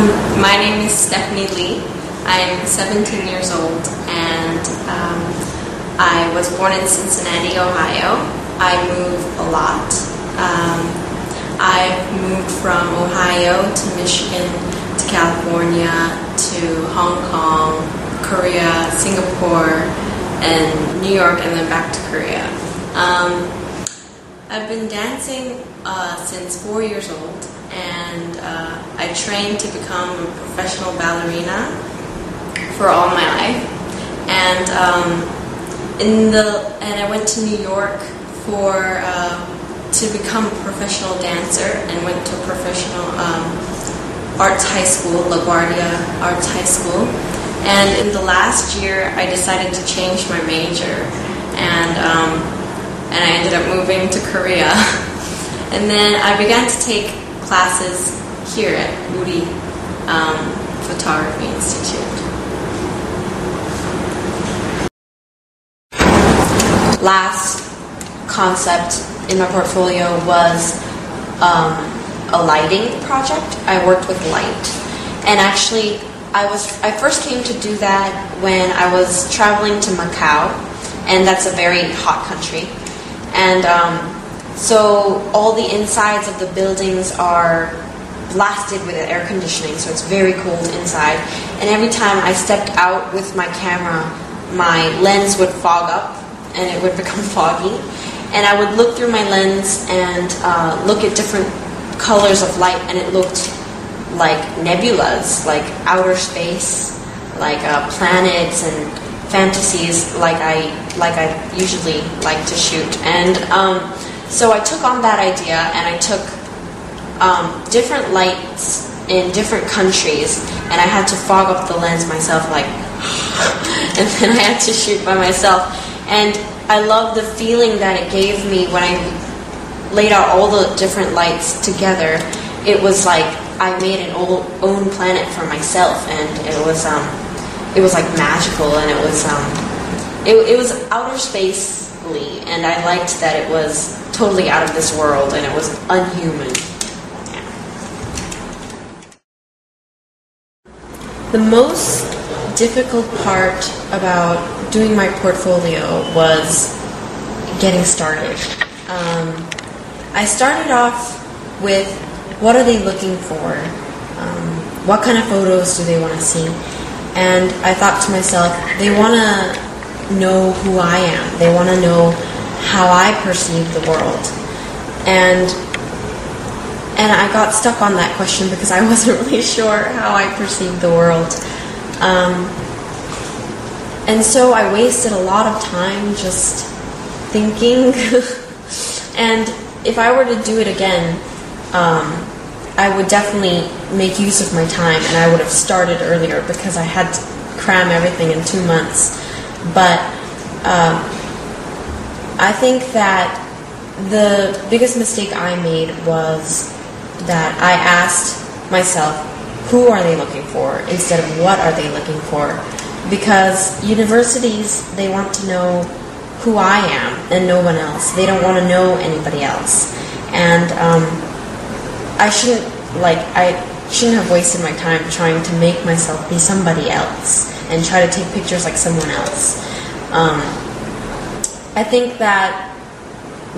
My name is Stephanie Lee. I'm 17 years old and I was born in Cincinnati, Ohio. I move a lot. I've moved from Ohio to Michigan to California to Hong Kong, Korea, Singapore, and New York, and then back to Korea. I've been dancing since 4 years old, and I trained to become a professional ballerina for all my life. And I went to New York to become a professional dancer, and went to a professional arts high school, LaGuardia Arts High School. And in the last year, I decided to change my major, and I ended up moving to Korea. And then I began to take classes here at Photography Institute. Last concept in my portfolio was a lighting project. I worked with light, and actually I first came to do that when I was traveling to Macau, and that's a very hot country. And so all the insides of the buildings are blasted with air conditioning, so it's very cold inside. And every time I stepped out with my camera, my lens would fog up and it would become foggy. And I would look through my lens and look at different colors of light, and it looked like nebulas, like outer space, like planets and fantasies, like I usually like to shoot. And so I took on that idea, and I took different lights in different countries, and I had to fog up the lens myself, like, and then I had to shoot by myself. And I love the feeling that it gave me when I laid out all the different lights together. It was like I made an own planet for myself, and it was like magical, and it was outer space-ly, and I liked that it was totally out of this world, and it was unhuman. Yeah. The most difficult part about doing my portfolio was getting started. I started off with, what are they looking for? What kind of photos do they want to see? And I thought to myself, they want to know who I am. They want to know how I perceive the world. And I got stuck on that question because I wasn't really sure how I perceived the world. And so I wasted a lot of time just thinking. And if I were to do it again, I would definitely make use of my time, and I would have started earlier because I had to cram everything in 2 months. But I think that the biggest mistake I made was that I asked myself, who are they looking for, instead of what are they looking for? Because universities, they want to know who I am and no one else. They don't want to know anybody else. And I shouldn't have wasted my time trying to make myself be somebody else and try to take pictures like someone else. I think that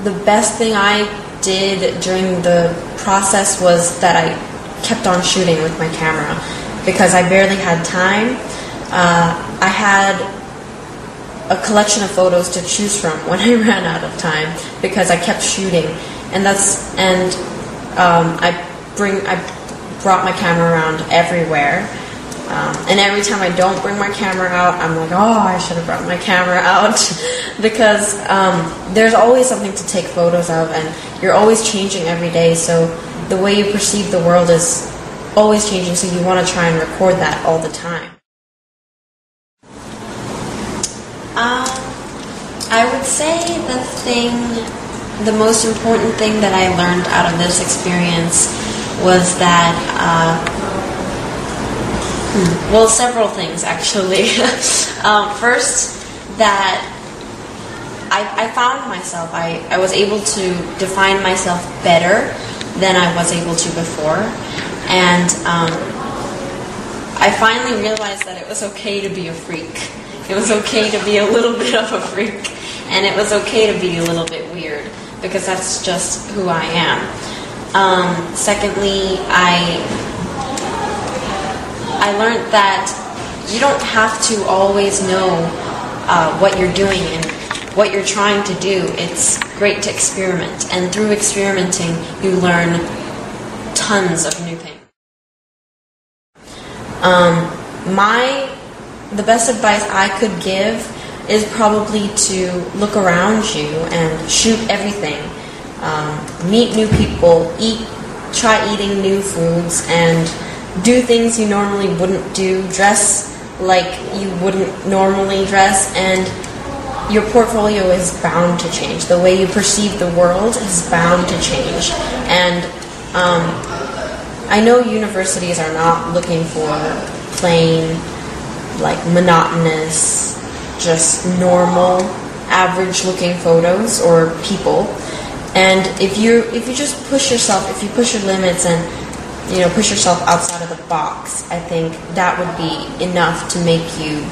the best thing I did during the process was that I kept on shooting with my camera, because I barely had time. I had a collection of photos to choose from when I ran out of time, because I kept shooting, and I brought my camera around everywhere, and every time I don't bring my camera out, I'm like, oh, I should have brought my camera out, because there's always something to take photos of, and you're always changing every day, so the way you perceive the world is always changing, so you want to try and record that all the time. I would say the most important thing that I learned out of this experience was that, well, several things actually. First, that I found myself, I was able to define myself better than I was able to before, and I finally realized that it was okay to be a freak. It was okay to be a little bit of a freak, and it was okay to be a little bit weird, because that's just who I am. Secondly, I learned that you don't have to always know what you're doing and what you're trying to do. It's great to experiment, and through experimenting, you learn tons of new things. The best advice I could give is probably to look around you and shoot everything. Meet new people, try eating new foods, and do things you normally wouldn't do, dress like you wouldn't normally dress, and your portfolio is bound to change. The way you perceive the world is bound to change. And I know universities are not looking for plain, like monotonous, just normal, average-looking photos or people. And if you just push yourself, if you push your limits and push yourself outside of the box, I think that would be enough to make you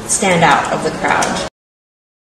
stand out of the crowd.